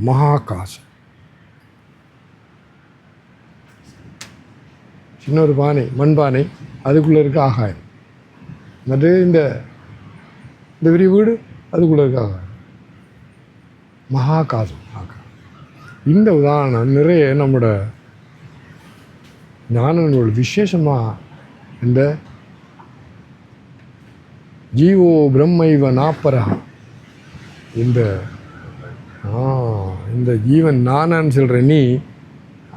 மகாகாசம். சின்ன ஒரு பானை, மண்பானை, அதுக்குள்ளே இருக்க ஆகாயம். அது இந்த பெரிய வீடு, அதுக்குள்ளே இருக்க ஆகாயம். மகாகாசம். இந்த உதாரணம் நிறைய நம்மளோட ஞானங்களோட விசேஷமாக இந்த ஜீவோ பிரம்மைவ நாப்பரா, இந்த ஜீவன் நானான்னு சொல்கிற நீ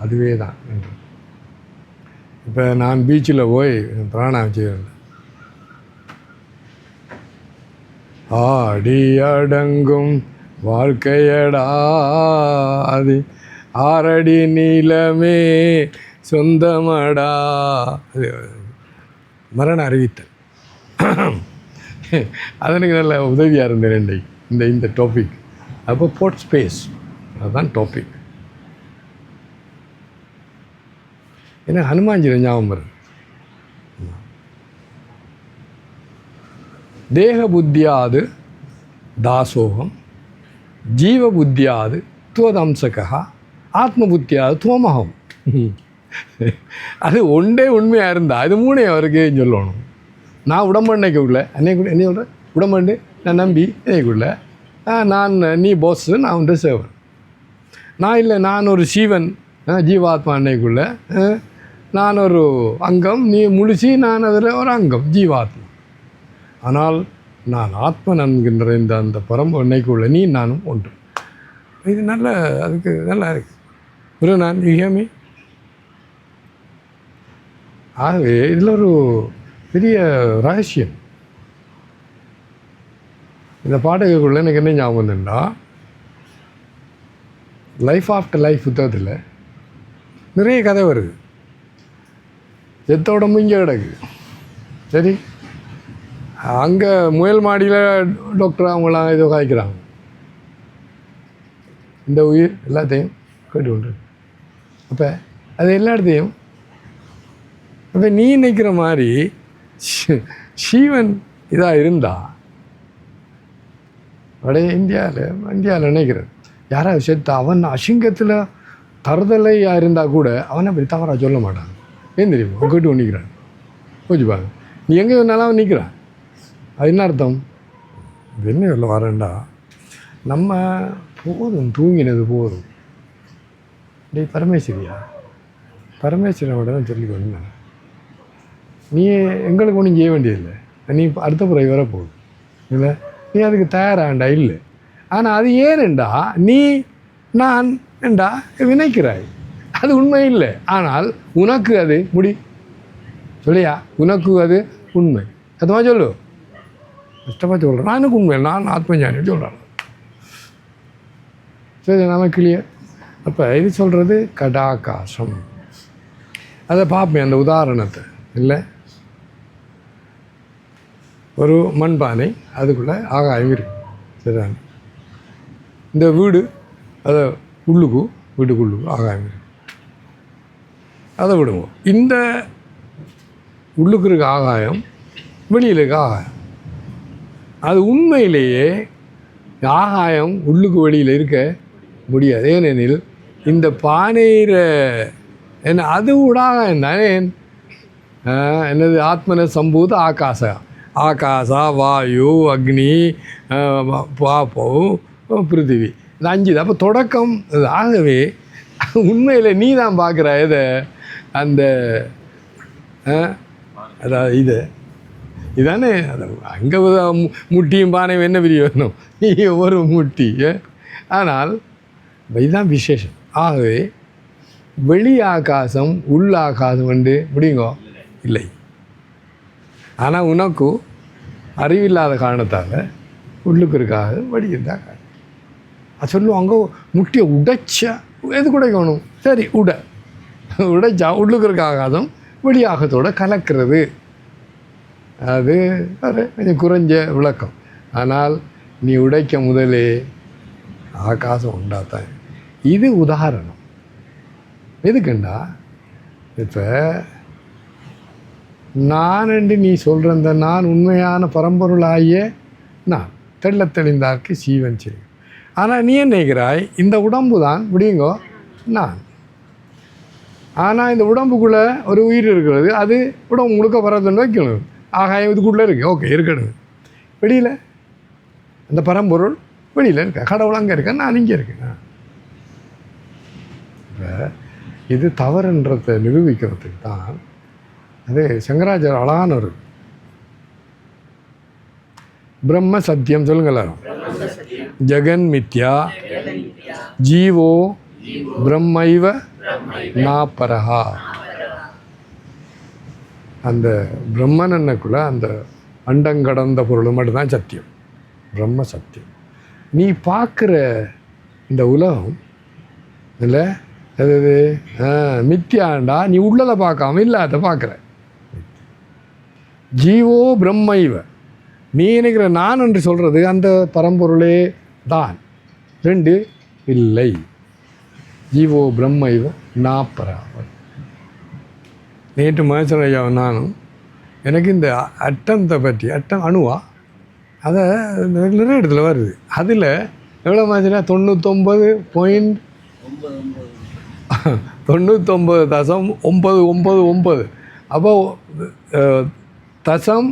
அதுவே தான் என்று. இப்போ நான் பீச்சில் போய் பிராணாயம் செய்கிறேன். ஆடி அடங்கும் வாழ்க்கையடா அது ஆரடி நீளமே சொந்தமடா, அது மரண அறிவித்தல். அதனுக்கு நல்ல உதவியாக இருந்தேன் இன்றைக்கு இந்த டாபிக். அப்போ போர்ட் ஸ்பேஸ் அதுதான் டாபிக். ஏன்னா ஹனுமான்ஜி ஞாபகம் வருது. தேக புத்தியாது தாசோகம், ஜீவ புத்தியாது துவதம்சகா, ஆத்ம புத்தியாது துவமகம். அது ஒன்றே உண்மையாக இருந்தால் அது மூணே அவருக்கு சொல்லணும். நான் உடம்பண்ணைக்கு உள்ள அன்னைக்குள்ள என்ன சொல்கிறேன், உடம்பண்டு நான் நம்பி என்னைக்குள்ள நான் நீ பாஸ், நான் வந்து சேவன். நான் இல்லை, நான் ஒரு சீவன், ஜீவாத்மா அன்னைக்குள்ள நான் ஒரு அங்கம், நீ முழுசி நான் அதில் ஒரு அங்கம் ஜீவாத்மா. ஆனால் நான் ஆத்மன் என்கின்ற இந்த அந்த பரம்பு அன்னைக்குள்ள நீ நானும் ஒன்று. இது நல்ல, அதுக்கு நல்லா இருக்கு. ஒரு நான் யூஹியமி. ஆகவே இதில் ஒரு பெரிய ரகசியம். இந்த பாடகுக்குள்ள எனக்கு என்ன ஞாபகம் வந்துன்னா, லைஃப் ஆஃப்டர் லைஃப் புத்தகத்தில் நிறைய கதை வருது. எத்தோட முங்க கிடக்கு. சரி, அங்கே முயல் மாடியில் டாக்டர் அவங்களாம் ஏதோ காய்க்கிறாங்க. இந்த உயிர் எல்லாத்தையும் கேட்டு கொண்டு. அப்போ அது எல்லா இடத்தையும் அப்போ நீ நினைக்கிற மாதிரி சீவன் இதாக இருந்தா அப்படியே இந்தியாவில் நினைக்கிறது யாராவது செத்து அவன் அசிங்கத்தில் தருதலையாக இருந்தால் கூட அவனை அப்படி தவறாக சொல்ல மாட்டான். ஏன் தெரியுமா? அவன் கேட்டு நிற்கிறான். போச்சுப்பாங்க, நீ எங்கே வேணாலும் அவன் நிற்கிறான். அது என்ன அர்த்தம்? என்ன சொல்ல வரேன்டா, நம்ம போதும், தூங்கினது போதும். டேய் பரமேஸ்வரியா, பரமேஸ்வரனோட தான் சொல்லிக்கொண்டு நீ எங்களுக்கு ஒன்றும் செய்ய வேண்டியதில்லை. நீ அடுத்த பிறகு வரப்போகுது இல்லை, நீ அதுக்கு தயாராண்டா இல்லை. ஆனால் அது ஏனெண்டா நீ நான் என்றா நினைக்கிறாய். அது உண்மை இல்லை. ஆனால் உனக்கு அது சொல்லியா, உனக்கு அது உண்மை. அதுமா சொல்லு, கஷ்டமாக சொல்கிறேன். நான் எனக்கு உண்மை, நான் ஆத்மஞானி சொல்கிறேன். சரி, நம்ம கிளியர். அப்போ இது சொல்கிறது கடாகாசம். அதை பார்ப்பேன் அந்த உதாரணத்தை. இல்லை, ஒரு மண்பானை, அதுக்குள்ளே ஆகாயம் இருக்கு. சரிதானே? இந்த வீடு, அதை வீட்டுக்குள்ளுக்கு ஆகாயம் இருக்கு. அதை விடுவோம். இந்த உள்ளுக்கு இருக்க ஆகாயம், வெளியில் இருக்க ஆகாயம். அது உண்மையிலேயே ஆகாயம் உள்ளுக்கு வெளியில் இருக்க முடியாது. ஏனெனில் இந்த பானையில் என்ன அது ஆகாயம் தானே. என்னது ஆத்மன சம்பூத ஆகாசா வாயு அக்னி பாப்போ பிருத்திவி, இந்த 5 தான். அப்போ தொடக்கம். ஆகவே உண்மையில் நீ தான் பார்க்குற இதை, அந்த அதாவது இதானே அங்கே முட்டியும் பானையும் என்ன பிரிய வேணும், நீ ஒரு முட்டி. ஆனால் இதுதான் விசேஷம். ஆகவே வெளி ஆகாசம் உள் ஆகாசம் வந்து முடியுங்கோ இல்லை. ஆனால் உனக்கு அறிவில்லாத காரணத்தால் உள்ளுக்கு இருக்காது வடியிருந்தால் காரணம். அது சொல்லுவோம், அங்கே முட்டியை உடைச்சா எது உடைக்கணும்? சரி, உடைச்சா உள்ளுக்கு இருக்க ஆகாசம் வெளியாகத்தோடு கலக்கிறது. அது கொஞ்சம் குறைஞ்ச விளக்கம். ஆனால் நீ உடைக்க முதலே ஆகாசம் உண்டாத்தான். இது உதாரணம். எதுக்குண்டா, இப்போ நான் என்று நீ சொல்கிற இந்த நான் உண்மையான பரம்பொருளாகிய நான் தெளிந்தார்க்கு சீவன் செய்யும். ஆனால் நீ என்ன நினைக்கிறாய், இந்த உடம்பு தான் விடியுங்கோ நான். ஆனால் இந்த உடம்புக்குள்ளே ஒரு உயிர் இருக்கிறது, அது உடம்பு முழுக்க வரதுன்னு வைக்கணும். ஆகாயம் இதுக்குள்ளே இருக்குது, ஓகே இருக்கணும். வெளியில் அந்த பரம்பொருள் வெளியில் இருக்க, கடவுள் அங்கே இருக்கேன், நான் இங்கே இருக்கேன். இது தவறுன்றதை நிரூபிக்கிறதுக்கு தான் அது சங்கராச்சாரியர் அழகான ஒரு பிரம்ம சத்தியம் சொல்லுங்க எல்லாரும். ஜெகன் மித்யா ஜீவோ பிரம்மைவ நாபரஹா. அந்த பிரம்மனக்குள்ள அந்த அண்டங்கடந்த பொருள் மட்டும்தான் சத்தியம், பிரம்ம சத்தியம். நீ பார்க்குற இந்த உலகம் இல்லை அது மித்தியாண்டா, நீ உள்ளதை பார்க்காம இல்லாத பார்க்குற. ஜீவோ பிரம்மைவ, நீ நினைக்கிற நான் என்று சொல்கிறது அந்த பரம்பொருளே தான், ரெண்டு இல்லை. ஜீவோ பிரம்மைவ நாப்பராவர். நேற்று மகேஸ்வரையாவும் நானும் எனக்கு இந்த அட்டத்தை பற்றி, அட்டம் அணுவா அதை நிறைய இடத்துல வருது. அதில் எவ்வளோ மாதிரினா 99.9999. அப்போ தசம்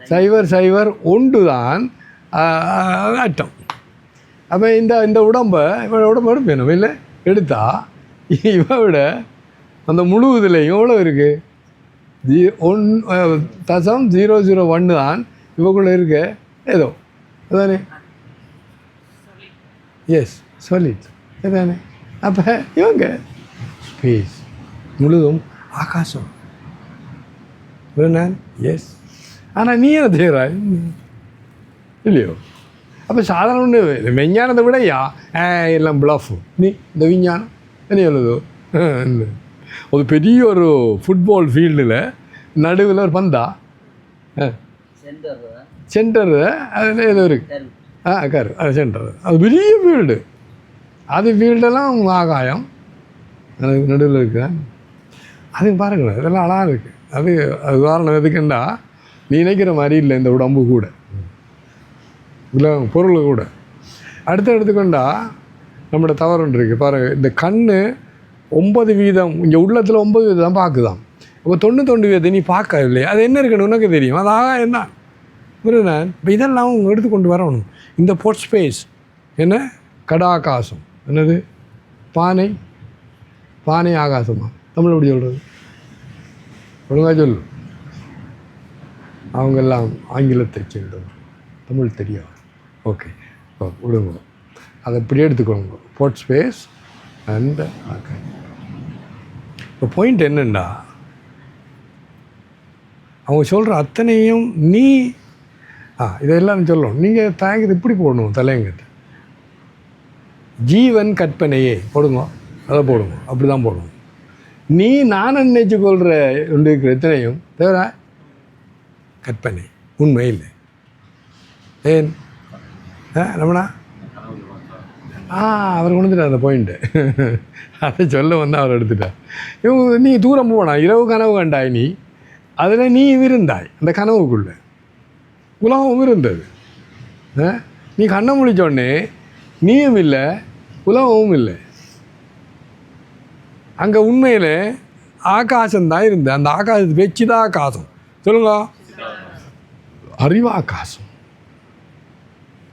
0.01 தான் அட்டம். அப்போ இந்த உடம்பை எடுப்பேன் இல்லை எடுத்தா இவன் விட அந்த முழு இதுலேயும் எவ்வளோ இருக்குது, 0.001 தான் இவக்குள்ளே இருக்க ஏதோ அதானே. எஸ் சொல்லிட் அதானே. அப்போ இவங்க ஸ்பேஸ் முழுதும் ஆகாசம். எஸ், ஆனால் நீ என்ன செய்கிறாய் இல்லையோ? அப்போ சாதாரண ஒன்று விஞ்ஞானத்தை விட எல்லாம் பிளஃப். நீ இந்த விஞ்ஞானம் என்ன சொல்லுதோ, ஒரு பெரிய ஒரு ஃபுட்பால் ஃபீல்டில் நடுவில் ஒரு பந்தா சென்டர் அதில் ஏதோ இருக்குது கரு, அது சென்டர், அது பெரிய ஃபீல்டு. அது ஃபீல்டெல்லாம் ஆகாயம் அது நடுவில் இருக்குதா. அது பாருங்களேன், இதெல்லாம் அழகாக இருக்குது. அது உதாரணம் எதுக்குண்டா, நீ நினைக்கிற மாதிரி இல்லை இந்த உடம்பு கூட, இல்லை பொருள் கூட. அடுத்து எடுத்துக்கொண்டா நம்மளோட தவறு ஒன்று இருக்குது பாருங்கள். இந்த கண் 9% இங்கே உள்ளத்தில் 9% தான் பார்க்குதான். இப்போ 99% நீ பார்க்க இல்லையா, அது என்ன இருக்குன்னு உனக்கு தெரியும், அது ஆகாயம் தான். புரியுதுண்ணா? இப்போ இதெல்லாம் அவங்க எடுத்துக்கொண்டு வரணும். இந்த போர்ட் ஸ்பேஸ் என்ன கடாகாசம், என்னது பானை ஆகாசமா, தமிழ் எப்படி சொல்கிறது ஒழுங்காக சொல்லு. அவங்கெல்லாம் ஆங்கிலத்தை சேர்ந்தவங்க, தமிழ் தெரியாது. ஓகே விடுங்க, அதை இப்படி எடுத்துக்கோங்க. போர்ட் ஸ்பேஸ் அண்ட் ஆகாயம். இப்போ பாயிண்ட் என்னென்னா, அவங்க சொல்கிற அத்தனையும் நீ இதெல்லாம் சொல்லணும். நீங்கள் தாங்கிறது இப்படி போடணும் தலையங்கிட்ட. ஜீவன் கற்பனையே போடுங்க, அதை போடுங்க, அப்படி தான் போடணும். நீ நான் நினைச்சு கொள்கிற ஒன்று இருக்கிற எத்தனையும் தவிர கற்பனை, உண்மை இல்லை. ஏன் ரமணா அவர் கொண்டுட்டார் அந்த பாயிண்ட்டு. அதை சொல்ல வந்து அவர் எடுத்துட்டார். இவங்க நீ தூரம் போனா, இரவு கனவு கண்டாய் நீ, அதில் நீ இருந்தாய் அந்த கனவுக்குள்ளே, உலகம் இருந்தது. நீ கண்ணை முழிச்சோடனே நீயும் இல்லை உலகமும் இல்லை. அங்கே உண்மையில் ஆகாசம்தான் இருந்தது. அந்த ஆகாசத்தை வச்சுதான் ஆகாசம் சொல்லுங்க, அறிவாகாசம்,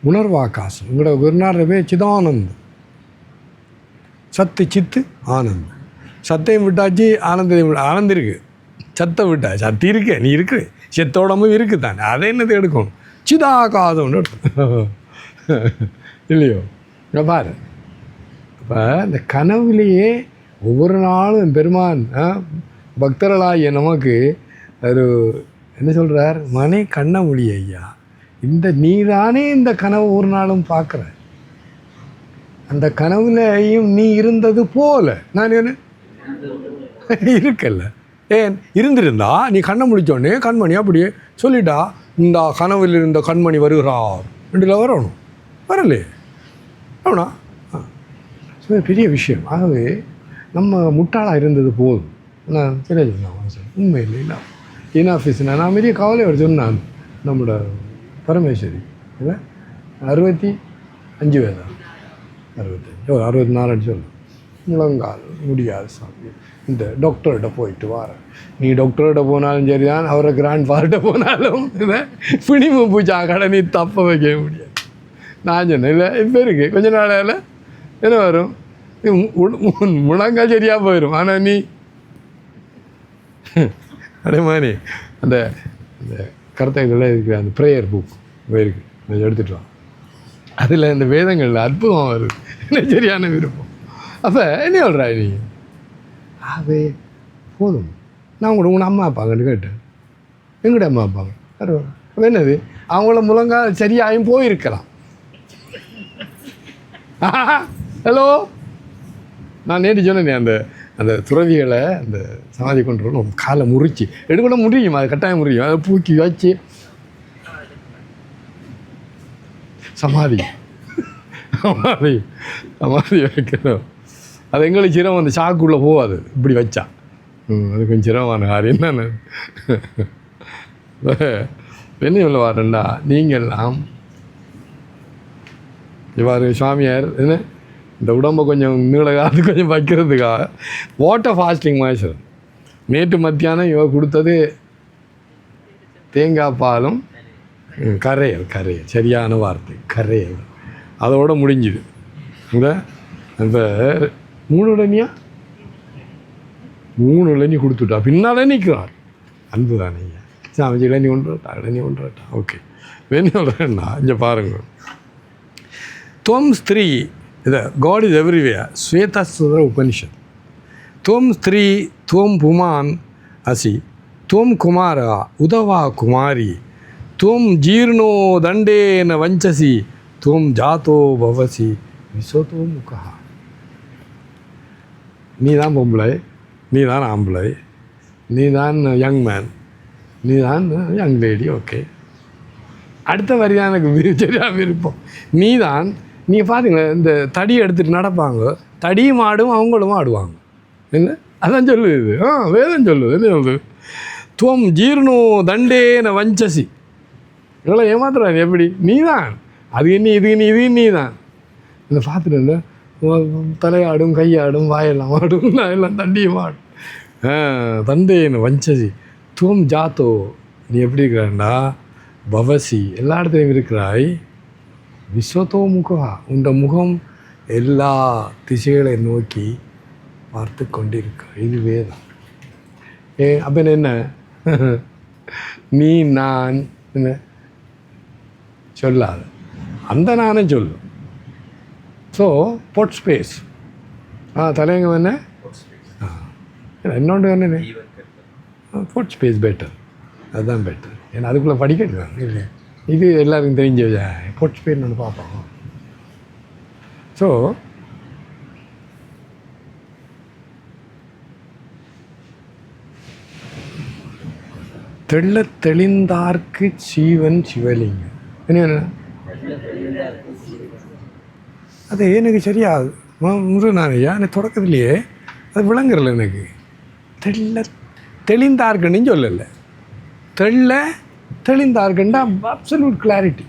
உணர்வாகாசம். உங்களோட குருநாதர் சிதானந்தம், சத்து சித்து ஆனந்தம். சத்தையும் விட்டாச்சு, ஆனந்தம் இருக்குது. சத்தை விட்டா சத்து இருக்கு, நீ இருக்கு, செத்தோடமும் இருக்குது தானே. அதை என்னத்தை எடுக்கணும், சிதாகாசம்னு எடுக்கணும் இல்லையோ? இங்கே பாரு, இப்போ இந்த கனவுலேயே ஒவ்வொரு நாளும் பெருமான் பக்தர்களாகிய நமக்கு ஒரு என்ன சொல்கிறார், மனை கண்ண மொழி ஐயா, இந்த நீதானே இந்த கனவு ஒரு நாளும் பார்க்குற, அந்த கனவுலையும் நீ இருந்தது போல நான் என்ன இருக்கல்ல. ஏன் இருந்திருந்தா நீ கண்ணை முடித்தோடனே கண்மணி அப்படியே சொல்லிட்டா, இந்த கனவில் இருந்த கண்மணி வருகிறார் ரெண்டில் வரணும், வரலையே அவனா பெரிய விஷயம். ஆகவே நம்ம முட்டாளாக இருந்தது போதும். நான் சரியா சொன்னேன், உண்மை இல்லை இல்லை என்ன ஆஃபீஸ்னா நான் பெரிய கவலை அவர் சொன்னான். நம்மளோட பரமேஸ்வரி இல்லை 65 வயதா 65 ஒரு 64 சொல்லு. முழங்கால் முடியாது சாமி, இந்த டாக்டர்கிட்ட போயிட்டு வரேன். நீ டாக்டர்கிட்ட போனாலும் சரிதான், அவரை கிராண்ட் ஃபாதர்கிட்ட போனாலும் இதை பிணிமு பூச்சா கடை நீ தப்ப வைக்க முடியாது. நான் சொன்னேன் இல்லை இப்போ இருக்குது கொஞ்ச நாளையில் என்ன வரும், முழங்கால் சரியாக போயிடும். ஆனால் நீ அடைமானி அந்த அந்த கருத்தைகளில் இருக்கிற அந்த ப்ரேயர் புக் இருக்குது, கொஞ்சம் எடுத்துகிட்டு வா. அதில் இந்த வேதங்களில் அற்புதமாக வருது, என்ன சரியான விருப்பம். அப்போ என்ன சொல்கிறா நீ? ஆவே போதும். நான் கூட உன் அம்மா அப்பாங்கன்னு கேட்டேன். எங்கட அம்மா அப்பாங்க அப்போ என்னது, அவங்கள முழங்கால் சரியாயும் போயிருக்கலாம். ஹலோ, நான் நேற்று சொன்னேன் அந்த அந்த துறவிகளை அந்த சமாதி கொண்டு வரணும், காலை முறிச்சு எடுக்கூட முடியும், அது கட்டாயம் முடியும். அதை பூக்கி வச்சு சமாதி சமாதி சமாதி வைக்கணும். அது எங்களுக்கு சிரமம், அந்த சாக்குள்ளே போகாது இப்படி வச்சா. அது கொஞ்சம் சிரமமான காரியம் என்னென்ன என்ன சொல்ல வரேன்டா, நீங்கள்லாம் இவ்வாறு சுவாமியார் என்ன இந்த உடம்பை கொஞ்சம் நீளகாது கொஞ்சம் வைக்கிறதுக்காக வாட்டர் ஃபாஸ்டிங் மாஸ்டர் நேற்று மத்தியானம் இவ கொடுத்தது தேங்காய் பாலும் கரையல் சரியான வார்த்தை கரையல், அதோட முடிஞ்சுது. இந்த இப்போ 3 இளநியா 3 இளநி கொடுத்துட்டா, பின்னால் நிற்கிறார். அன்பு தானே சாமிஜி, இளநி ஒன்றுட்டா ஓகே. என்ன சொல்கிறேன்னா இங்கே பாருங்கள், त्वं स्त्री, God is everywhere. Svetasura Upanishad. त्वं स्त्री त्वं पुमान् असि, त्वं कुमारा उदवा कुमारी, त्वं जीर्णो दण्डेन वञ्चसि, त्वं जातो भवसि विसतो मुखः. நீ தான் பொம்பளை, நீ தான் ஆம்பளை, நீ தான் யங் மேன், நீ தான் யங் லேடி. ஓகே, அடுத்த வரி தான் எனக்கு சரியாக விருப்பம். நீ தான், நீங்கள் பார்த்தீங்களா இந்த தடியை எடுத்துகிட்டு நடப்பாங்க, தடியும் ஆடும் அவங்களும் ஆடுவாங்க. என்ன அதான் சொல்லுது இது, வேதம் சொல்லுது. என்ன சொல்லுது, துவம் ஜீர்ணோ தண்டேன வஞ்சசி, இவ்வளோ ஏமாத்துறாரு எப்படி, நீ தான் அது என்ன இது நீ தான். இந்த பார்த்துட்டு தலையாடும் கையாடும் வாயெல்லாம் ஆடும், எல்லாம் தண்டியும் ஆடும். தண்டேன வஞ்சசி துவம் ஜாத்தோ, நீ எப்படி இருக்கிறாண்டா பவசி, எல்லா இடத்துலையும் இருக்கிறாய். விஸ்வத்தோ முகா, உண்ட முகம் எல்லா திசைகளை நோக்கி பார்த்து கொண்டிருக்க. இது வேதம். அப்போ என்ன நீ நான் என்ன சொல்லாது, அந்த நானே சொல்லு. ஸோ பொட் ஸ்பேஸ் தலையங்க என்ன இன்னொன்று என்ன பொட் ஸ்பேஸ் பெட்டர், அதுதான் பெட்டர். ஏன்னா அதுக்குள்ளே படிக்கணும் இல்லை, இது எல்லாருக்கும் தெரிஞ்ச பொட் ஸ்பேஸ்னு ஒன்று பார்ப்பாங்க. ஸோ தெள்ள தெளிந்தார்க்கு சீவன் சிவலிங்கம். என்ன அது எனக்கு சரியாது முருகனானையா, எனக்கு தொடக்கத்துலேயே அது விளங்குறல. எனக்கு தெளிந்தார்க்குன்னு சொல்லலை, தெளிந்தார்க்குண்டா அப்சல்யூட் கிளாரிட்டி.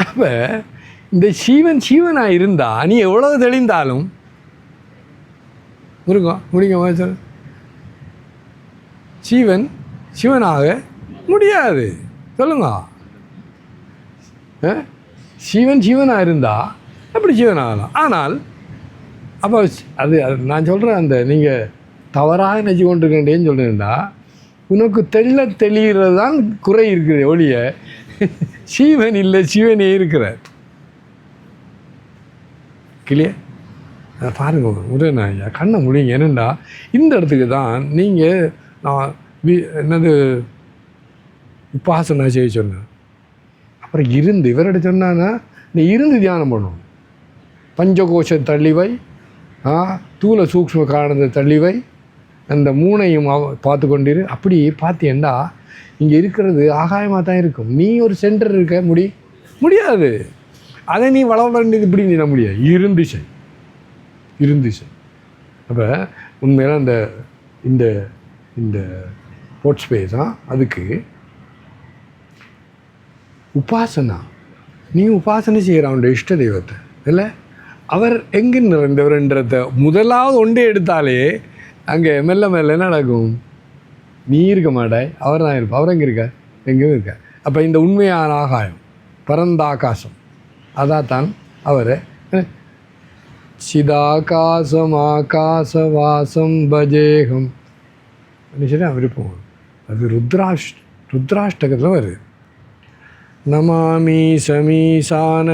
அப்போ இந்த சீவனாக இருந்தால் நீ எவ்வளோ தெளிந்தாலும் முடிங்க சொல், சிவனாக முடியாது. சொல்லுங்க, சிவனாக இருந்தால் அப்படி சிவனாகலாம். ஆனால் அப்போ அது நான் சொல்கிறேன், அந்த நீங்கள் தவறாக நினச்சி கொண்டிருக்கேன்னு சொல்கிறேன்டா, உனக்கு தெளிகிறது தான் குறை இருக்குது ஒழிய சிவன் இல்லை, சிவனே இருக்கிறார். கிளியே பாருங்க முருகனாயா, கண்ணை முடியுங்க. என்னென்னா இந்த இடத்துக்கு தான் நீங்கள் நான் என்னது உபாசனா செய்ய சொன்னேன். அப்புறம் இருந்து இவர்கிட்ட சொன்னான்னா நீ இருந்து தியானம் பண்ணணும். பஞ்சகோஷ தள்ளிவை, தூள சூக்ஷ்ம காரணத்தை தள்ளிவை, அந்த மூணையும் பார்த்து கொண்டிரு. அப்படி பார்த்தீங்கன்னா இங்கே இருக்கிறது ஆகாயமாக தான் இருக்கும். நீ ஒரு சென்டர் இருக்க முடியாது. அதை நீ வளர்ந்து இப்படி நீ முடியாது. இருந்துச்சு. அப்போ உண்மையில அந்த இந்த இந்த போர்ட் ஸ்பேஸ் அதுக்கு உபாசனா நீ உபாசனை செய்கிற அவனுடைய இஷ்ட தெய்வத்தை இல்லை, அவர் எங்கே நிறைந்தவர்ன்றத முதலாவது ஒன்றே எடுத்தாலே அங்கே மெல்ல மெல்ல நடக்கும். நீ இருக்க மாட்டாய், அவர் தான் இருப்பார். அவர் எங்கே இருக்க? எங்கேயும் இருக்க. அப்போ இந்த உண்மையான ஆகாயம், பரந்த ஆகாசம், அதான் அவர் சிதாகாசம் ஆகாசவாசம் பஜேகம் சரி விருப்பம். அது ருத்ராஷ்டகத்தில் வருது. நமாமி சமீசான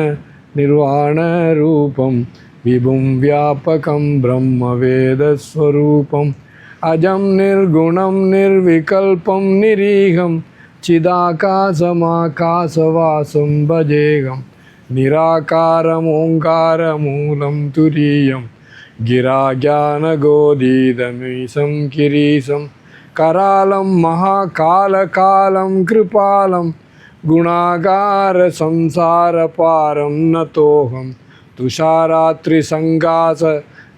நிர்வாண ரூபம் விபும் வியாபகம் பிரம்மவேதஸ்வரூபம் அஜம் நிர்குணம் நிர்விகல்பம் நிரீகம் சிதாகாசமாகாசவாசம் பஜேகம் நிராகாரமோங்காரமூலம் துரியம் கிராஜானகோதீதமீசம் கிரீசம் கராலம் மகாகாலகாலம் கிருபாலம் குணாகார சம்சாரபாரம் நதோகம் துஷாராத்ரிசங்காச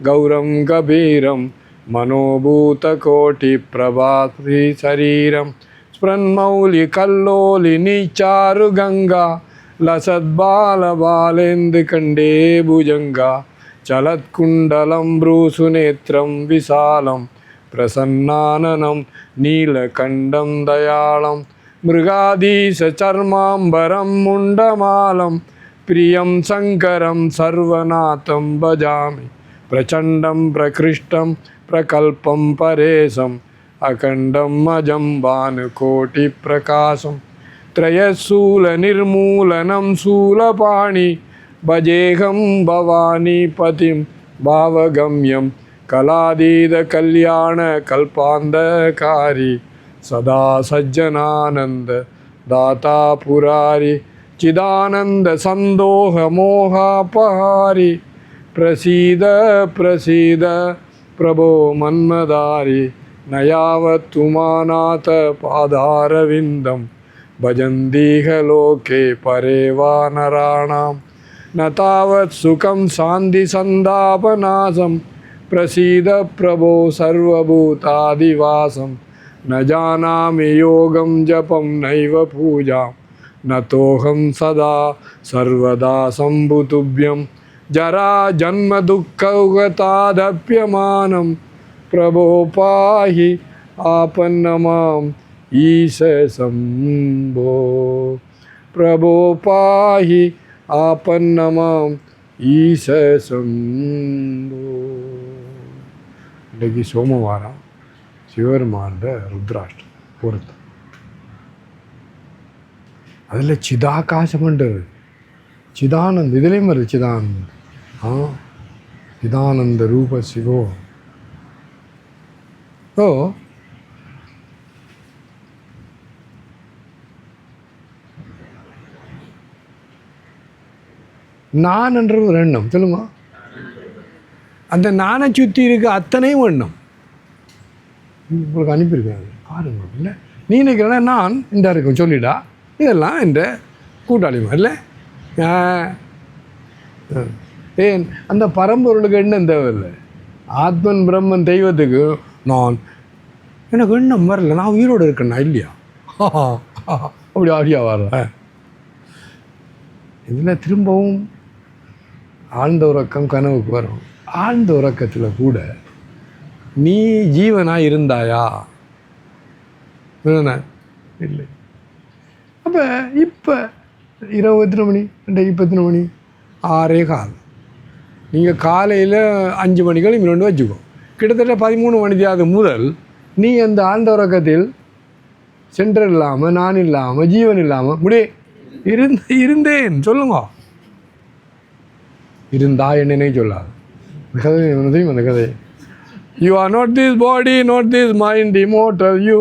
கௌரம் கபீரம் மனோபூதகோட்டி பிரபாத்ரி சரீரம் ஸ்பிரன்மௌலி கல்லோலி நீச்சாரு கங்கா லசத்பாலபாலேந்து கண்டே புஜங்கா சலத்குண்டலம் ப்ரூசுநேத்திரம் விசாலம் பிரசன்னானனம் நீலகண்டம் தயாளம் மிருகாதீச சர்மாம்பரம் முண்டமாலம் பிரியம் சங்கரம் சர்வநாதம் பஜாமி பிரச்சண்டம் பிரகிருஷ்டம் பிரகல்பம் பரேசம் அகண்டம் அஜம் பானுகோட்டி பிரகாசம் த்ரயசூல நிர்மூலனம் சூலபாணி பஜேகம் பவானி பதிம் பாவகம்யம் கலாதீத கல்யாண கல்பாந்தகாரி சதா சஜ்ஜனானந்த தாத்தா புராரி சிதானந்த சந்தோக மோகாபஹாரி பிரசீத பிரசீத பிரபோ மன்மதாரி நயாவத்துமாநாத பாதாரவிந்தம் பஜந்தீக லோகே பரேவா நராணாம் ந தாவத் சுகம் சாந்தி சந்தாபநாசம் பிரசீத பிரபோ சர்வபூதாதிவாசம் ந ஜானாமி யோகம் ஜபம் நைவ பூஜாம் நதோஹம் சதா சர்வதா சம்புதுப்யம் ஜரா ஜன்ம துக்கௌகதாதப்யமானம் பிரபோ பாஹி ஆபன்னமாம் ஈச சம்போ பிரபோ பாஹி ஆபன்னமாம் ஈச சம்போ. இன்றைக்கு சோமவாரம் சிவபெருமாண்ட ருத்ராஷ்டம் பொருத்தம். அதில் சிதாகாசம்ன்றது சிதானந்த், இதுலேயும் வருது சிதானந்த். சிதானந்த ரூப சிவோ. ஓ நான் என்ற ஒரு எண்ணம் சொல்லுங்க. அந்த நானை சுற்றி இருக்க அத்தனையும் எண்ணம் உங்களுக்கு அனுப்பியிருக்காங்க பாருங்க. இல்லை நீ நினைக்கிறேன்னா நான் இந்த இருக்கும் சொல்லிடா, இதெல்லாம் இந்த கூட்டாளிமா இல்லை. ஏன் அந்த பரம்பொருளுக்கு எண்ணம் தேவையில்லை. ஆத்மன் பிரம்மன் தெய்வத்துக்கு நான் எனக்கு எண்ணம் வரல, நான் உயிரோடு இருக்கேன்னா இல்லையா? அப்படி ஆடியா வரல. இதில் திரும்பவும் ஆழ்ந்த உறக்கம் கனவுக்கு வரும். ஆழ்ந்த உறக்கத்தில் கூட நீ ஜீவனாக இருந்தாயா? இல்லை. அப்போ இப்போ இரவு எத்தனை மணி? இன்றைக்கு இப்போ எத்தனை மணி? 6:15. நீங்கள் காலையில் 5 மணிக்கு இன்னொன்று வச்சுக்கோ, கிட்டத்தட்ட 13 மணிக்காவது முதல் நீ அந்த ஆழ்ந்த உறக்கத்தில் சென்டர் இல்லாமல், நான் இல்லாமல், ஜீவன் இல்லாமல் இருந்தேன் சொல்லுங்க. இருந்தா என்னன்னே சொல்லாது. கதை தெரியும் அந்த கதை. You are not this body, not this mind, immortal you,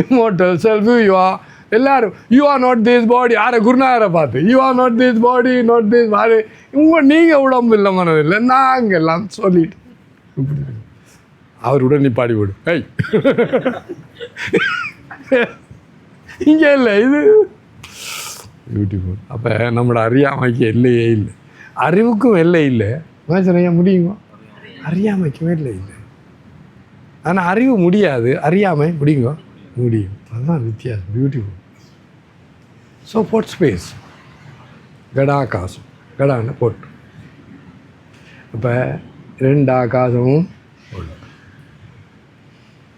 immortal self you are. எல்லாரும் you are not this body. யாரை? குருநாதரை பார்த்து you are not this body, not this body. நீங்கள் உடம்பு இல்லை, மனதில்லை, நாங்கள் எல்லாம் சொல்லிட்டு அவருடன் நீ பாடிவிடு. ஐய் இங்கே இல்லை, இது பியூட்டிஃபுல். அப்போ நம்மளோட அறியாமைக்கு எல்லையே இல்லை, அறிவுக்கும் எல்லை இல்லை. செய்ய முடியுங்க? அறியாமைக்கும் எல்லை இல்லை. ஆனால் அறிவு முடியாது, அறியாமை முடியுங்க, முடியும். அதுதான் வித்தியாசம். பியூட்டிஃபுல். So what space? கடாகாசம், கடான்னு போட்டு. அப்போ 2 ஆகாசமும் ஒன்று.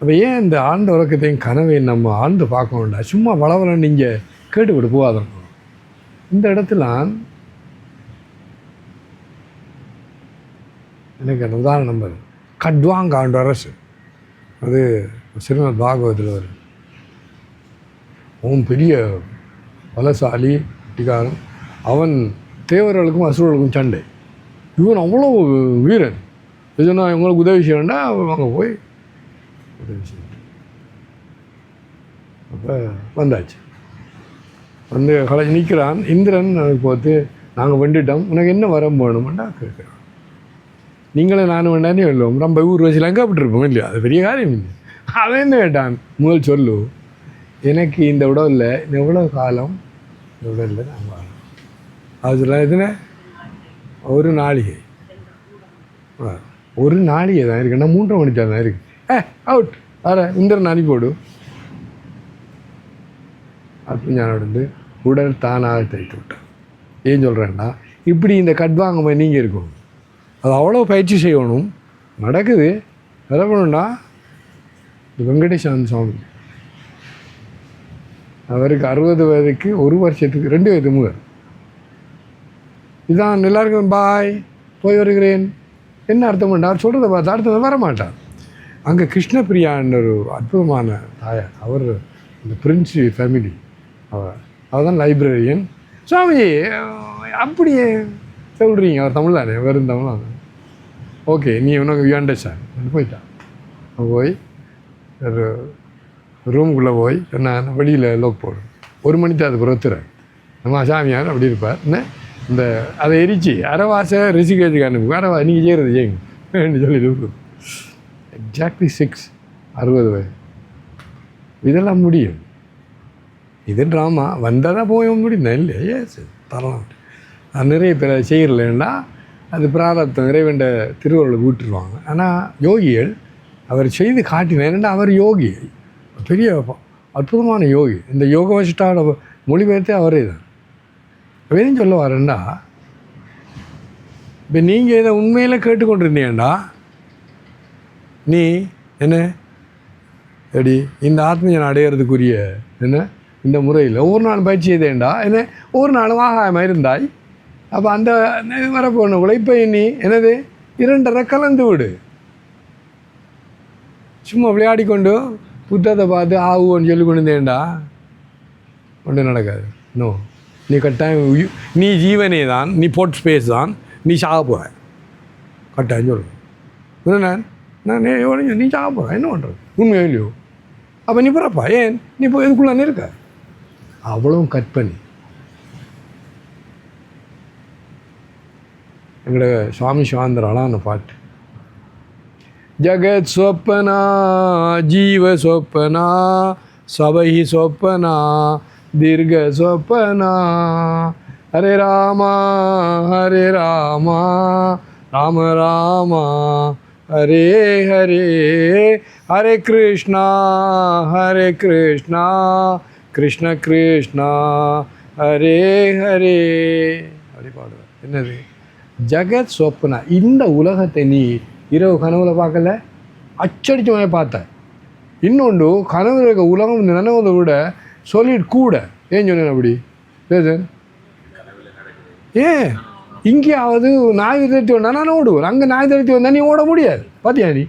அப்போ ஏன் இந்த ஆழ்ந்த உறக்கத்தையும் கனவையும் நம்ம ஆழ்ந்து பார்க்கணும்டா? சும்மா வளவலன்னு நீங்கள் கேட்டுக்கிட்டு போகாதணும். இந்த இடத்துல எனக்கு அந்த உதாரணம் வரும். கட்வாங்காண்டு அரசு, அது ஸ்ரீமத் பாகவத்தில் வரும். அவன் பெரிய பலசாலி அதிகாரம். அவன் தேவர்களுக்கும் அசுரர்களுக்கும் சண்டை. இவன் அவ்வளோ வீரன். எதுனா இவங்களுக்கு உதவி செய்யணும்னா அவங்க போய் உதவி செய்யணும். அப்போ வந்தாச்சு, வந்து கலைஞ்சி நிற்கிறான். இந்திரன் பார்த்து, நாங்கள் வந்துட்டோம், உனக்கு என்ன வரம் வேணுமெண்டா கேட்குறான். நீங்களே நானும் வேண்டானே இல்லோம், நம்ம ஊர் வயசில் எங்கே அப்படி இல்லையா? அது பெரிய காரியம் இல்லை. அதை என்ன கேட்டான்? முதல் சொல்லு, எனக்கு இந்த உடலில் எவ்வளோ காலம் இந்த உடலில் நான் வாழணும்? அதில் எதுனா ஒரு நாளிகை, ஒரு நாளிகை தான் இருக்குன்னா 3.5 மணி தான் இருக்குது. அவுட் வேறு இந்திரன் அனுப்பிவிடு. அற்புஞானோடு உடல் தானாக தைத்து விட்டான். ஏன் சொல்கிறேன்டா, இப்படி இந்த கட்வாங்கம்மா நீங்கள் இருக்கணும். அது அவ்வளோ பயிற்சி செய்யணும். நடக்குது. எதை பண்ணணும்னா, இந்த வெங்கடேசாமி சுவாமி அவருக்கு 60 வயதுக்கு 1 வருஷத்துக்கு 2 வயது முதல் இதான் எல்லாருக்கும் பாய் போய் வருகிறேன். என்ன அர்த்தம் பண்ணார் சொல்கிறத பார்த்து அர்த்தம் வர மாட்டார். அங்கே கிருஷ்ணபிரியான்னு ஒரு அற்புதமான தாயார், அவர் இந்த பிரின்ஸு ஃபேமிலி, அவர் தான் லைப்ரரியன். சுவாமி அப்படியே சொல்கிறீங்க, அவர் தமிழ் தானே, வெறும் தமிழ் தான். ஓகே, நீ உனக்கு யூ அண்டர்ஸ்டாண்ட் போயிட்டான். போய் ஒரு ரூமுக்குள்ளே போய் நான் வெளியில் லோக் போடும். 1 மணிக்கு அது புறத்துறேன். நம்ம சாமியார் அப்படி இருப்பார். என்ன இந்த அதை எரிச்சு அரைவாசை ரிஷிகேஜுக்கு அனுப்பு, அரைவா நீங்கள் செய்கிறது செய்யுங்க சொல்லிட்டு எக்ஸாக்ட்லி 60 வயது. இதெல்லாம் முடியும். இது ட்ராமா வந்தால் தான் போக முடியும் இல்லை? ஏஸ் தரலாம். அது நிறைய பேர் செய்யலைன்னா அது பிராரப்தம், இறைவண்ட திருவள்ளுவர் விட்டுருவாங்க. ஆனால் யோகிகள் அவர் செய்து காட்டினேன்னா அவர் யோகி, பெரிய அற்புதமான யோகி. இந்த யோக வசிஷ்டாவோட மொழிபெயர்த்தே அவரே தான். எதையும் சொல்ல வரேன்டா, இப்போ நீங்கள் இதை உண்மையில் கேட்டுக்கொண்டிருந்தீங்கண்டா, நீ என்ன எப்படி இந்த ஆத்மீயம் அடையிறதுக்குரிய என்ன இந்த முறையில் ஒவ்வொரு நாள் பயிற்சி செய்தேன்டா, என்ன ஒவ்வொரு நாளும் ஆகாயமாக இருந்தாய். அப்போ அந்த வரப்போன உழைப்பை நீ என்னது 2.5 கலந்து விடு. சும்மா விளையாடிக்கொண்டு புத்தகத்தை பார்த்து ஆகுவோன்னு சொல்லி கொண்டு இருந்தேன்டா, ஒன்றும் நடக்காது. நோ, நீ கட்டாயம் நீ ஜீவனே தான், நீ போட் ஸ்பேஸ் தான், நீ சாக போகிற கட்டாயம் சொல்லுவேன். நான் நீ சாக போகிற என்ன பண்ணுறது? உண்மையோ இல்லையோ? அப்போ நீ பிறப்பா, ஏன் நீ இப்போ இதுக்குள்ளே இருக்க? அவ்வளவும் கற்பனை. எங்களோட சுவாமி சிவாந்தரான பாட்டு, ஜகத் சொப்பனா ஜீவ சொப்பனா சபைஹி சொப்பனா தீர்க்க சொப்பனா ஹரே ராமா ராம ராமா ஹரே ஹரே ஹரே கிருஷ்ணா கிருஷ்ண கிருஷ்ணா ஹரே ஹரே அப்படி பாடுவார். என்னது ஜகத் சொப்பனா? இந்த உலகத்தை நீ இரவு கனவுல பார்க்கல, அச்சடிச்சு பார்த்த. இன்னொன்று கனவுல இருக்க உலகம் நினைவதை விட சொல்லிட்டு கூட. ஏன் சொன்னேன் அப்படி? ஏன் இங்கேயாவது நாய் தடுத்து வந்தா நான் ஓடுவேன், அங்கே நாய் தடுத்து வந்தால் நீ ஓட முடியாது. பார்த்தியா? நீ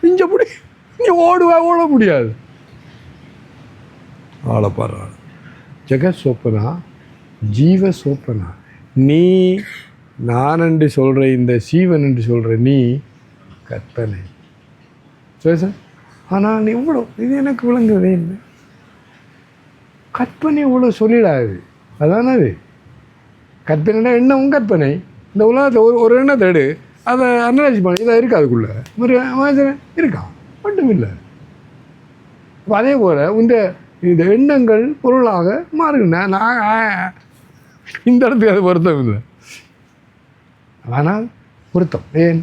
இங்கே அப்படி நீ ஓட முடியாது. ஆளப்பாரு. ஜெகத் சோப்பனா ஜீவ சோப்பனா. நீ நான் என்று சொல்கிற இந்த சீவன் என்று சொல்கிற நீ கற்பனை. சரி சார், ஆனால் நீ இவ்வளோ இது எனக்கு விளங்குறதே இல்லை. கற்பனை இவ்வளோ சொல்லிடாது. அதானே அது கற்பனைனா எண்ணமும் கற்பனை. இந்த உலகத்தில் ஒரு எண்ணத்தை எடு, அதை அனலைஸ் பண்ணி இதாக இருக்குது, அதுக்குள்ளே ஒரு இருக்கான் மட்டும் இல்லை. இப்போ அதே போல் இந்த எண்ணங்கள் பொருளாக மாறுங்க. நான் இந்த இடத்துக்கு அது பொருத்தம் இல்லை. ஆனால் பொருத்தம். ஏன்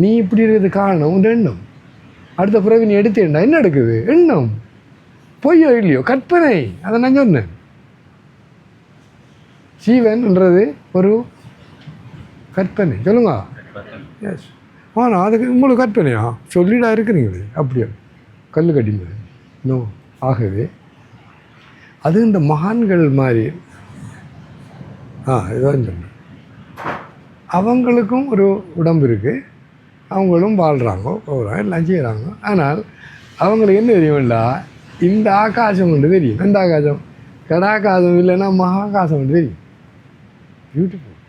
நீ இப்படி இருக்கிறது காரணம் உன் எண்ணம். அடுத்த பிறகு நீ எடுத்தேன்டா, என்ன எடுக்குது? எண்ணம். பொய்யோ இல்லையோ கற்பனை. அதை நான் சொன்னேன். ஜீவன்ன்றது ஒரு கற்பனை சொல்லுங்க. எஸ். ஆனால் அதுக்கு உங்களுக்கு கற்பனையா சொல்லிடா இருக்கிறீங்களே அப்படியா கல் கட்டிங்க நோ. ஆகவே அது இந்த மகான்கள் மாதிரி இதுதான் சொன்னேன். அவங்களுக்கும் ஒரு உடம்பு இருக்குது, அவங்களும் வாழ்கிறாங்க, போகிறாங்க, எல்லாம் செய்கிறாங்க. ஆனால் அவங்களுக்கு என்ன தெரியும்டா, இந்த ஆகாசம் ஒன்று தெரியும். எந்த ஆகாசம்? கடாகாசம் இல்லைன்னா மகாகாசம் ஒன்று தெரியும். பியூட்டிஃபுல்.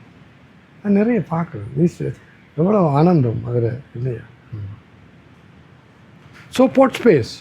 அது நிறைய பார்க்கணும். எவ்வளோ ஆனந்தம் அதில் இல்லையா? So boat space